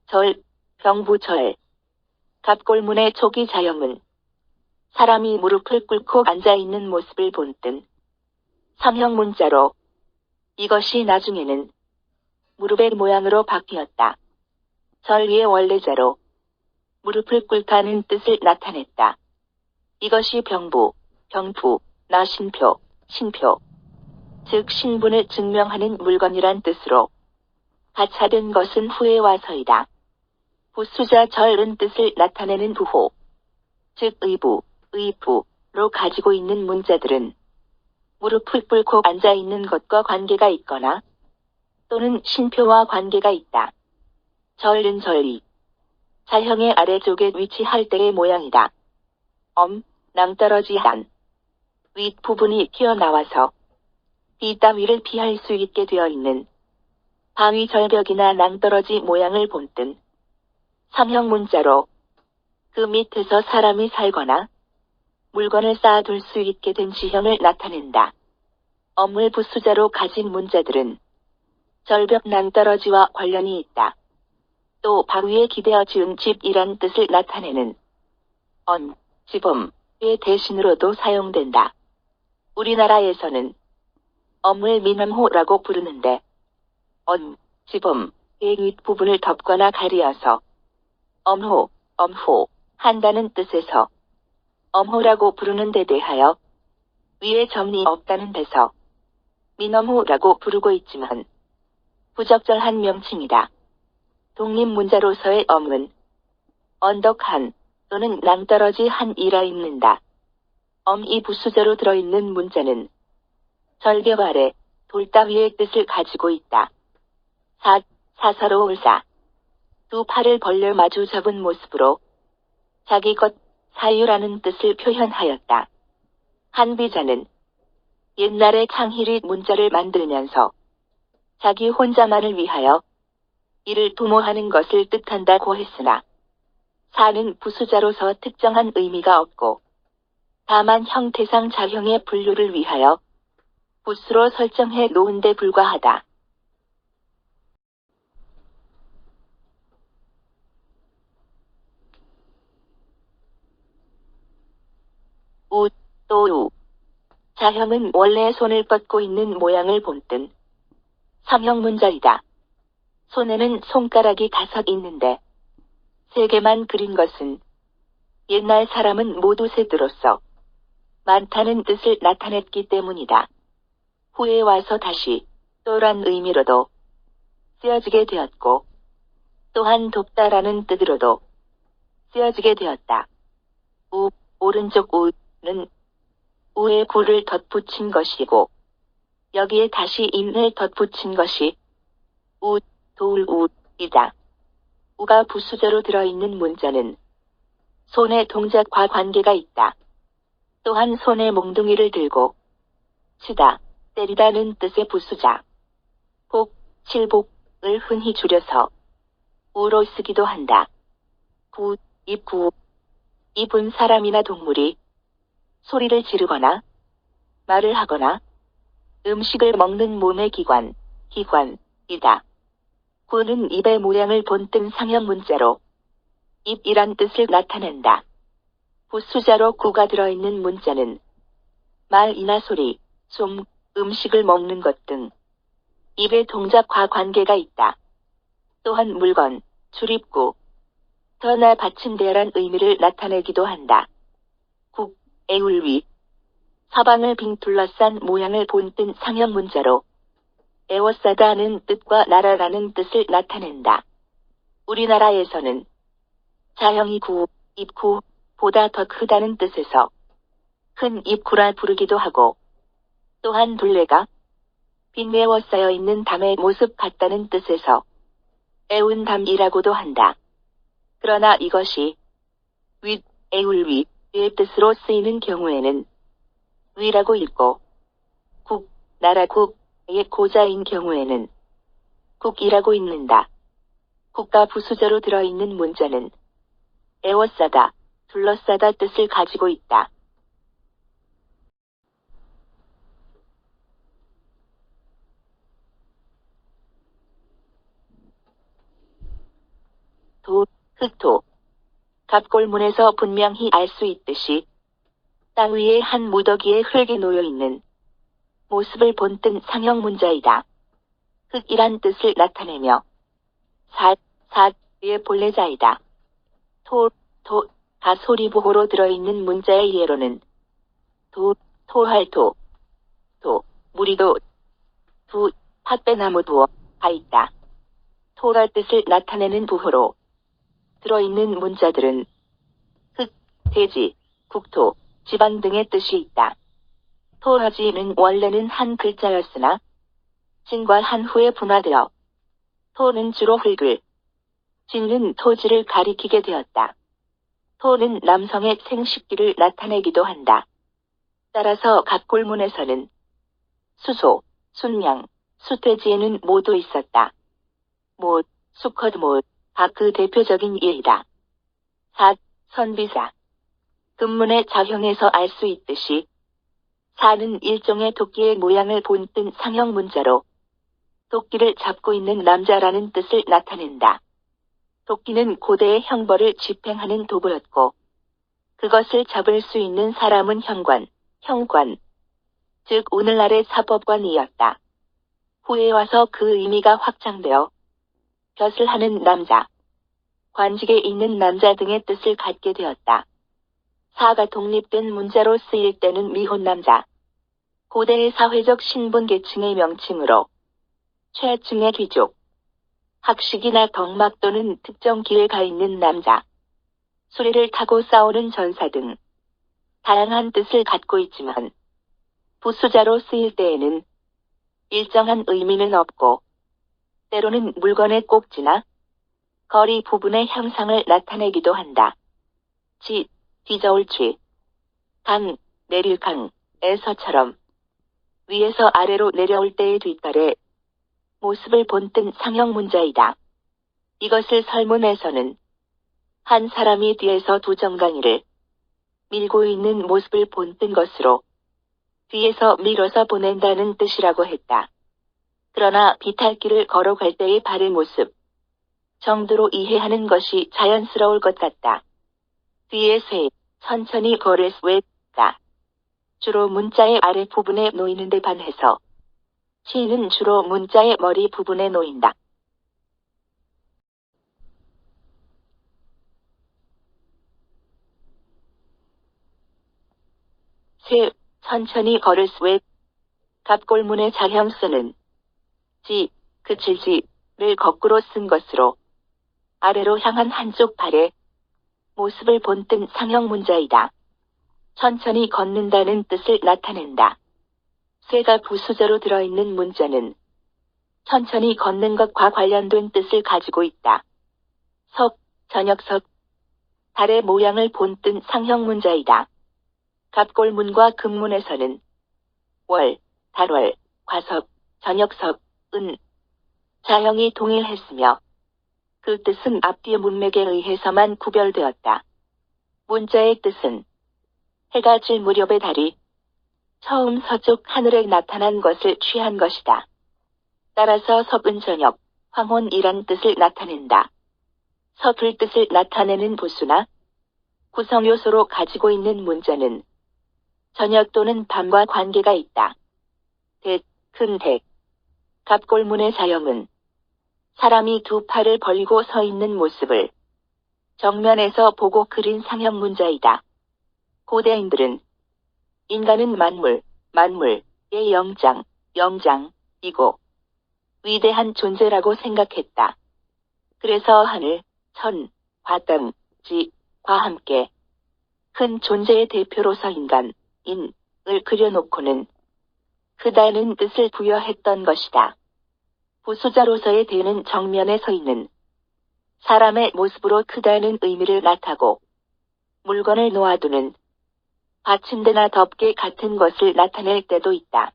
절, 병부절. 갑골문의 초기 자형은 사람이 무릎을 꿇고 앉아있는 모습을 본뜬 삼형 문자로 이것이 나중에는 무릎의 모양으로 바뀌었다. 절 위의 원래자로 무릎을 꿇다는 뜻을 나타냈다. 이것이 병부, 병부, 나신표, 신표, 즉 신분을 증명하는 물건이란 뜻으로 가차된 것은 후에 와서이다. 부수자 절은 뜻을 나타내는 부호, 즉 의부, 의부로 가지고 있는 문자들은 무릎을 꿇고 앉아있는 것과 관계가 있거나 또는 신표와 관계가 있다. 절은 절이 자형의 아래쪽에 위치할 때의 모양이다. 낭떠러지한 윗부분이 튀어나와서 뒷따위를 피할 수 있게 되어 있는 방위절벽이나 낭떠러지 모양을 본뜬 삼형 문자로 그 밑에서 사람이 살거나 물건을 쌓아둘 수 있게 된 지형을 나타낸다. 엄을 부수자로 가진 문자들은 절벽 낭떠러지와 관련이 있다. 또 바위에 기대어 지은 집이란 뜻을 나타내는 지범의 대신으로도 사용된다. 우리나라에서는 엄을 미남호라고 부르는데 지범의 윗부분을 덮거나 가리어서 엄호 한다는 뜻에서 엄호라고 부르는 데 대하여 위에 점이 없다는 데서 민엄호라고 부르고 있지만 부적절한 명칭이다. 독립문자로서의 엄은 언덕한 또는 낭떠러지 한이라 읽는다. 엄이 부수자로 들어있는 문자는 절벽 아래 돌따위의 뜻을 가지고 있다. 사서로울사 두 팔을 벌려 마주 잡은 모습으로 자기 것 사유라는 뜻을 표현하였다. 한비자는 옛날에 창희리 문자를 만들면서 자기 혼자만을 위하여 이를 도모하는 것을 뜻한다고 했으나 사는 부수자로서 특정한 의미가 없고 다만 형태상 자형의 분류를 위하여 부수로 설정해 놓은 데 불과하다. 또우 자형은 원래 손을 뻗고 있는 모양을 본뜬 삼형 문자이다. 손에는 손가락이 5 있는데 3개만 그린 것은 옛날 사람은 모두 세드로서 많다는 뜻을 나타냈기 때문이다. 후에 와서 다시 또란 의미로도 쓰여지게 되었고 또한 돕다라는 뜻으로도 쓰여지게 되었다. 오른쪽 우는 우에 구를 덧붙인 것이고 여기에 다시 인을 덧붙인 것이 도울우이다. 우가 부수저로 들어있는 문자는 손의 동작과 관계가 있다. 또한 손에 몽둥이를 들고 치다, 때리다는 뜻의 부수자. 칠복을 흔히 줄여서 우로 쓰기도 한다. 입은 사람이나 동물이 소리를 지르거나 말을 하거나 음식을 먹는 몸의 기관이다. 구는 입의 모양을 본뜬 상형 문자로 입이란 뜻을 나타낸다. 부수자로 구가 들어있는 문자는 말이나 소리, 숨, 음식을 먹는 것 등 입의 동작과 관계가 있다. 또한 물건, 출입구, 터나 받침대란 의미를 나타내기도 한다. 애울위, 사방을 빙 둘러싼 모양을 본뜬 상형 문자로 에워싸다는 뜻과 나라라는 뜻을 나타낸다. 우리나라에서는 자형이 입구보다 더 크다는 뜻에서 큰 입구라 부르기도 하고 또한 둘레가 빙 에워싸여 있는 담의 모습 같다는 뜻에서 애운담이라고도 한다. 그러나 이것이 애울위의 뜻으로 쓰이는 경우에는 위라고 읽고 나라국의 고자인 경우에는 국이라고 읽는다. 국가 부수저로 들어있는 문자는 에워싸다, 둘러싸다 뜻을 가지고 있다. 흑토. 갑골문에서 분명히 알 수 있듯이 땅 위에 한 무더기에 흙이 놓여있는 모습을 본뜬 상형 문자이다. 흑이란 뜻을 나타내며 사의 본래자이다. 가 소리부호로 들어있는 문자의 예로는 토할토, 무리도, 팥배나무 두어가 있다. 토랄 뜻을 나타내는 부호로 들어있는 문자들은 흑, 대지, 국토, 지방 등의 뜻이 있다. 토라지는 원래는 한 글자였으나 진과 한 후에 분화되어 토는 주로 흙을, 진은 토지를 가리키게 되었다. 토는 남성의 생식기를 나타내기도 한다. 따라서 갑골문에서는 수소, 순양, 수돼지에는 모두 있었다. 수컷모가 그 대표적인 예이다. 선비사. 금문의 자형에서 알 수 있듯이 사는 일종의 도끼의 모양을 본뜬 상형 문자로 도끼를 잡고 있는 남자라는 뜻을 나타낸다. 도끼는 고대의 형벌을 집행하는 도구였고 그것을 잡을 수 있는 사람은 형관, 즉 오늘날의 사법관이었다. 후에 와서 그 의미가 확장되어 벼슬 하는 남자, 관직에 있는 남자 등의 뜻을 갖게 되었다. 사가 독립된 문자로 쓰일 때는 미혼남자, 고대의 사회적 신분 계층의 명칭으로 최하층의 귀족, 학식이나 덕막 또는 특정 기회가 있는 남자, 수레를 타고 싸우는 전사 등 다양한 뜻을 갖고 있지만 부수자로 쓰일 때에는 일정한 의미는 없고 때로는 물건의 꼭지나 거리 부분의 형상을 나타내기도 한다. 뒤저울쥐, 내릴 강에서처럼 위에서 아래로 내려올 때의 뒷발에 모습을 본뜬 상형 문자이다. 이것을 설문에서는 한 사람이 뒤에서 두 정강이를 밀고 있는 모습을 본뜬 것으로 뒤에서 밀어서 보낸다는 뜻이라고 했다. 그러나 비탈길을 걸어갈 때의 발의 모습 정도로 이해하는 것이 자연스러울 것 같다. 뒤에 천천히 걸을 쇠가 주로 문자의 아래 부분에 놓이는 데 반해서 치는 주로 문자의 머리 부분에 놓인다. 천천히 걸을 쇠. 갑골문의 자형수는 그칠지를 거꾸로 쓴 것으로 아래로 향한 한쪽 발에 모습을 본뜬 상형 문자이다. 천천히 걷는다는 뜻을 나타낸다. 쇠가 부수저로 들어있는 문자는 천천히 걷는 것과 관련된 뜻을 가지고 있다. 저녁석. 달의 모양을 본뜬 상형 문자이다. 갑골문과 금문에서는 달월, 과석, 저녁석은 자형이 동일했으며 그 뜻은 앞뒤 문맥에 의해서만 구별되었다. 문자의 뜻은 해가 질 무렵의 달이 처음 서쪽 하늘에 나타난 것을 취한 것이다. 따라서 석은 저녁, 황혼이란 뜻을 나타낸다. 서둘 뜻을 나타내는 부수나 구성요소로 가지고 있는 문자는 저녁 또는 밤과 관계가 있다. 큰 댁. 갑골문의 자형은 사람이 두 팔을 벌리고 서 있는 모습을 정면에서 보고 그린 상형 문자이다. 고대인들은 인간은 만물의 영장이고 위대한 존재라고 생각했다. 그래서 하늘, 과 땅, 지과 함께 큰 존재의 대표로서 인을 그려놓고는 크다는 뜻을 부여했던 것이다. 부수자로서의 대는 정면에 서 있는 사람의 모습으로 크다는 의미를 나타고 물건을 놓아두는 받침대나 덮개 같은 것을 나타낼 때도 있다.